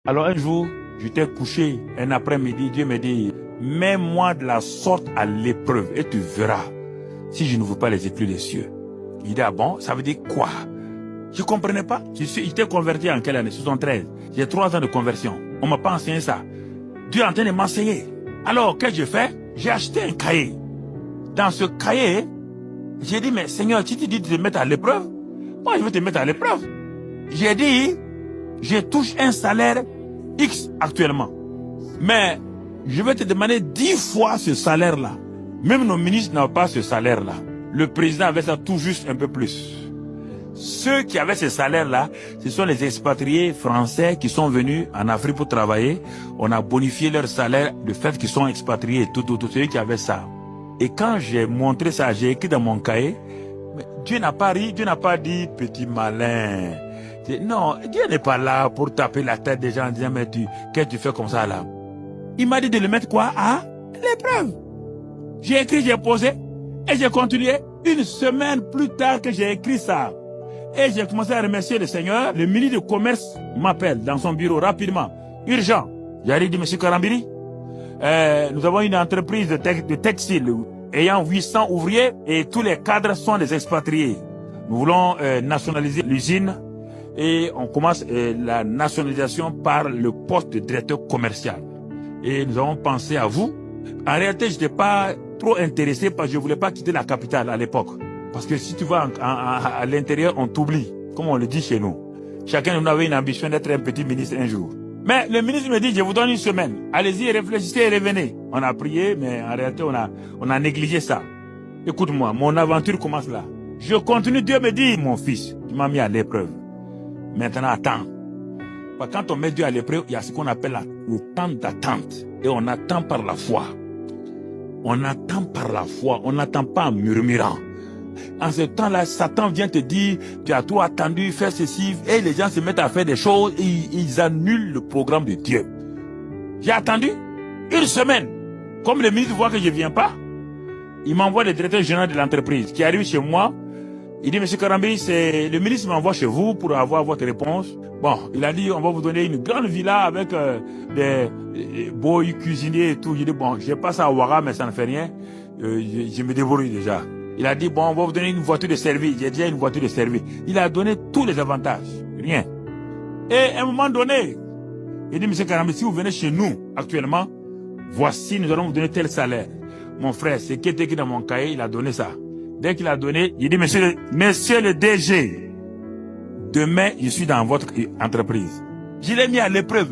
Alors un jour, j'étais couché, un après-midi, Dieu me dit, mets-moi de la sorte à l'épreuve et tu verras si je ne veux pas les éclus des cieux. Il dit, ah bon, ça veut dire quoi? Je comprenais pas. J'étais converti en quelle année? 73. J'ai 3 ans de conversion. On m'a pas enseigné ça. Dieu est en train de m'enseigner. Alors, qu'est-ce que je fais? J'ai acheté un cahier. Dans ce cahier, j'ai dit, mais Seigneur, tu te dis de te mettre à l'épreuve? Moi, je veux te mettre à l'épreuve. J'ai dit, je touche un salaire X actuellement. Mais je vais te demander 10 fois ce salaire-là. Même nos ministres n'ont pas ce salaire-là. Le président avait ça tout juste un peu plus. Ceux qui avaient ce salaire-là, ce sont les expatriés français qui sont venus en Afrique pour travailler. On a bonifié leur salaire, le fait qu'ils sont expatriés, tout, ceux qui avaient ça. Et quand j'ai montré ça, j'ai écrit dans mon cahier, mais Dieu n'a pas ri, Dieu n'a pas dit, petit malin. Non, Dieu n'est pas là pour taper la tête des gens en disant, mais qu'est-ce que tu fais comme ça là? Il m'a dit de le mettre quoi? À l'épreuve. J'ai écrit, j'ai posé, et j'ai continué. Une semaine plus tard que j'ai écrit ça, et j'ai commencé à remercier le Seigneur, le ministre du Commerce m'appelle dans son bureau rapidement, urgent. J'arrive, dit, monsieur Karambiri, nous avons une entreprise de textile ayant 800 ouvriers et tous les cadres sont des expatriés. Nous voulons nationaliser l'usine et on commence la nationalisation par le poste de directeur commercial. Et nous avons pensé à vous. En réalité, je n'étais pas trop intéressé parce que je ne voulais pas quitter la capitale à l'époque. Parce que si tu vas à l'intérieur, on t'oublie, comme on le dit chez nous. Chacun de nous avait une ambition d'être un petit ministre un jour. Mais le ministre me dit, je vous donne une semaine. Allez-y, réfléchissez et revenez. On a prié, mais en réalité, on a négligé ça. Écoute-moi, mon aventure commence là. Je continue, Dieu me dit, mon fils, tu m'as mis à l'épreuve. Maintenant, attends. Quand on met Dieu à l'épreuve, il y a ce qu'on appelle le temps d'attente. Et on attend par la foi. On attend par la foi. On n'attend pas en murmurant. En ce temps-là, Satan vient te dire, tu as tout attendu, fais ceci, et les gens se mettent à faire des choses, et ils annulent le programme de Dieu. J'ai attendu une semaine. Comme le ministre voit que je ne viens pas, il m'envoie le directeur général de l'entreprise qui arrive chez moi. Il dit, monsieur Karambiri, le ministre m'envoie chez vous pour avoir votre réponse. Bon, il a dit, on va vous donner une grande villa avec des boys cuisiniers et tout. J'ai dit, bon, j'ai pas ça à Ouaga, mais ça ne fait rien. Je me débrouille déjà. Il a dit, bon, on va vous donner une voiture de service. J'ai déjà une voiture de service. Il a donné tous les avantages. Rien. Et à un moment donné, il dit, monsieur Karambiri, si vous venez chez nous actuellement, voici, nous allons vous donner tel salaire. Mon frère, c'est qui était écrit dans mon cahier, il a donné ça. Dès qu'il a donné, il dit, monsieur le DG, demain, je suis dans votre entreprise. Je l'ai mis à l'épreuve.